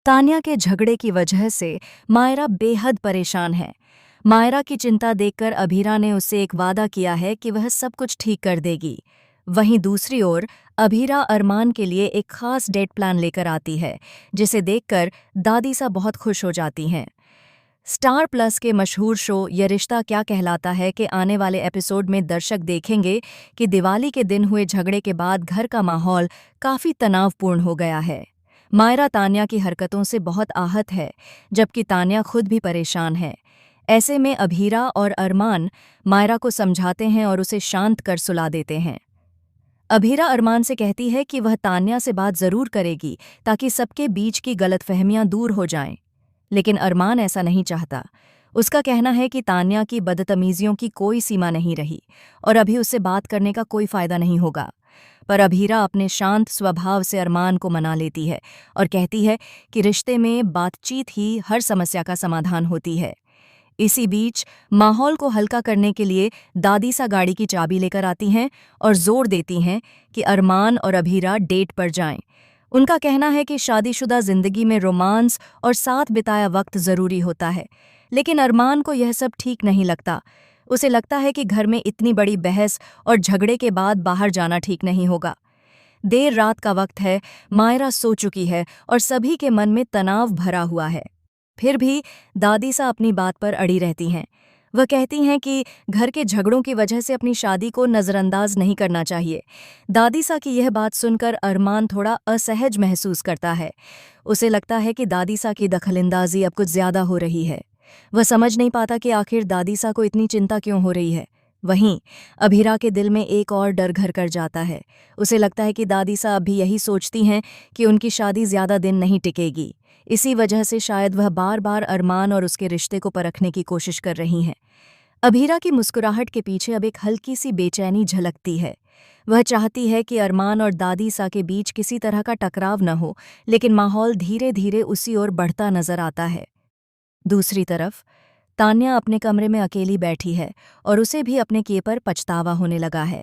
तान्या के झगड़े की वजह से मायरा बेहद परेशान है। मायरा की चिंता देखकर अभीरा ने उससे एक वादा किया है कि वह सब कुछ ठीक कर देगी। वहीं दूसरी ओर अभीरा अरमान के लिए एक खास डेट प्लान लेकर आती है, जिसे देखकर दादी सा बहुत खुश हो जाती हैं। स्टार प्लस के मशहूर शो ये रिश्ता क्या कहलाता है के आने वाले एपिसोड में दर्शक देखेंगे कि दिवाली के दिन हुए झगड़े के बाद घर का माहौल काफी तनावपूर्ण हो गया है। मायरा तान्या की हरकतों से बहुत आहत है, जबकि तान्या खुद भी परेशान है। ऐसे में अभीरा और अरमान मायरा को समझाते हैं और उसे शांत कर सुला देते हैं। अभीरा अरमान से कहती है कि वह तान्या से बात जरूर करेगी ताकि सबके बीच की गलतफहमियां दूर हो जाएं। लेकिन अरमान ऐसा नहीं चाहता। उसका कहना है कि तान्या की बदतमीजियों की कोई सीमा नहीं रही और अभी उससे बात करने का कोई फायदा नहीं होगा। पर अभीरा अपने शांत स्वभाव से अरमान को मना लेती है और कहती है कि रिश्ते में बातचीत ही हर समस्या का समाधान होती है। इसी बीच माहौल को हल्का करने के लिए दादी सा गाड़ी की चाबी लेकर आती हैं और जोर देती हैं कि अरमान और अभीरा डेट पर जाएं। उनका कहना है कि शादीशुदा जिंदगी में रोमांस और साथ बिताया वक्त जरूरी होता है, लेकिन अरमान को यह सब ठीक नहीं लगता। उसे लगता है कि घर में इतनी बड़ी बहस और झगड़े के बाद बाहर जाना ठीक नहीं होगा। देर रात का वक्त है, मायरा सो चुकी है और सभी के मन में तनाव भरा हुआ है। फिर भी दादी सा अपनी बात पर अड़ी रहती हैं। वह कहती हैं कि घर के झगड़ों की वजह से अपनी शादी को नज़रअंदाज नहीं करना चाहिए। दादी सा की यह बात सुनकर अरमान थोड़ा असहज महसूस करता है। उसे लगता है कि दादी सा की दखलंदाजी अब कुछ ज्यादा हो रही है। वह समझ नहीं पाता कि आखिर दादी सा को इतनी चिंता क्यों हो रही है। वहीं अभीरा के दिल में एक और डर घर कर जाता है। उसे लगता है कि दादी सा अभी यही सोचती हैं कि उनकी शादी ज्यादा दिन नहीं टिकेगी। इसी वजह से शायद वह बार बार अरमान और उसके रिश्ते को परखने की कोशिश कर रही हैं। अभीरा की मुस्कुराहट के पीछे अब एक हल्की सी बेचैनी झलकती है। वह चाहती है कि अरमान और दादी सा के बीच किसी तरह का टकराव न हो, लेकिन माहौल धीरे धीरे उसी ओर बढ़ता नजर आता है। दूसरी तरफ तान्या अपने कमरे में अकेली बैठी है और उसे भी अपने किए पर पछतावा होने लगा है।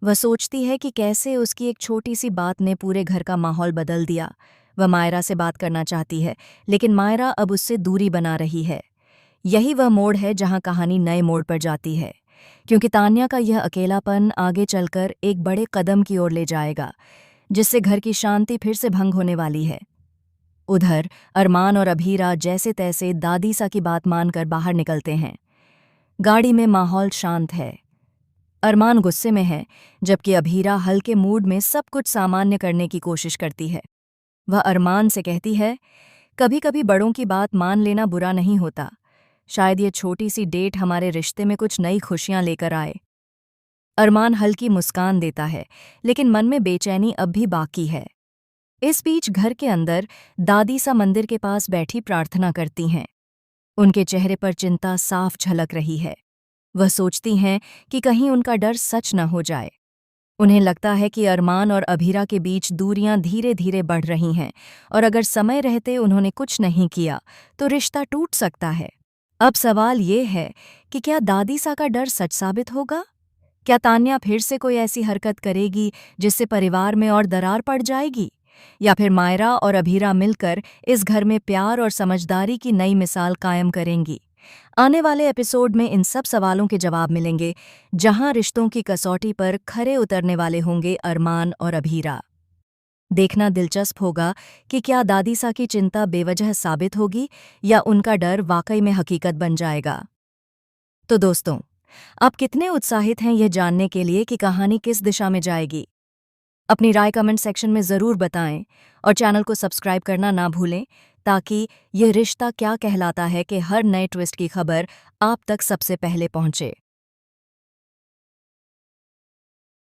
वह सोचती है कि कैसे उसकी एक छोटी सी बात ने पूरे घर का माहौल बदल दिया। वह मायरा से बात करना चाहती है, लेकिन मायरा अब उससे दूरी बना रही है। यही वह मोड़ है जहां कहानी नए मोड़ पर जाती है, क्योंकि तान्या का यह अकेलापन आगे चलकर एक बड़े कदम की ओर ले जाएगा, जिससे घर की शांति फिर से भंग होने वाली है। उधर अरमान और अभीरा जैसे तैसे दादी सा की बात मानकर बाहर निकलते हैं। गाड़ी में माहौल शांत है। अरमान गुस्से में है, जबकि अभीरा हल्के मूड में सब कुछ सामान्य करने की कोशिश करती है। वह अरमान से कहती है, कभी कभी बड़ों की बात मान लेना बुरा नहीं होता। शायद ये छोटी सी डेट हमारे रिश्ते में कुछ नई खुशियां लेकर आए। अरमान हल्की मुस्कान देता है, लेकिन मन में बेचैनी अब भी बाकी है। इस बीच घर के अंदर दादी सा मंदिर के पास बैठी प्रार्थना करती हैं। उनके चेहरे पर चिंता साफ झलक रही है। वह सोचती हैं कि कहीं उनका डर सच न हो जाए। उन्हें लगता है कि अरमान और अभीरा के बीच दूरियां धीरे धीरे बढ़ रही हैं और अगर समय रहते उन्होंने कुछ नहीं किया तो रिश्ता टूट सकता है। अब सवाल ये है कि क्या दादी सा का डर सच साबित होगा? क्या तान्या फिर से कोई ऐसी हरकत करेगी जिससे परिवार में और दरार पड़ जाएगी? या फिर मायरा और अभीरा मिलकर इस घर में प्यार और समझदारी की नई मिसाल कायम करेंगी? आने वाले एपिसोड में इन सब सवालों के जवाब मिलेंगे, जहां रिश्तों की कसौटी पर खरे उतरने वाले होंगे अरमान और अभीरा। देखना दिलचस्प होगा कि क्या दादी सा की चिंता बेवजह साबित होगी या उनका डर वाकई में हकीकत बन जाएगा। तो दोस्तों, आप कितने उत्साहित हैं यह जानने के लिए कि कहानी किस दिशा में जाएगी? अपनी राय कमेंट सेक्शन में ज़रूर बताएं और चैनल को सब्सक्राइब करना ना भूलें, ताकि यह रिश्ता क्या कहलाता है कि हर नए ट्विस्ट की खबर आप तक सबसे पहले पहुंचे।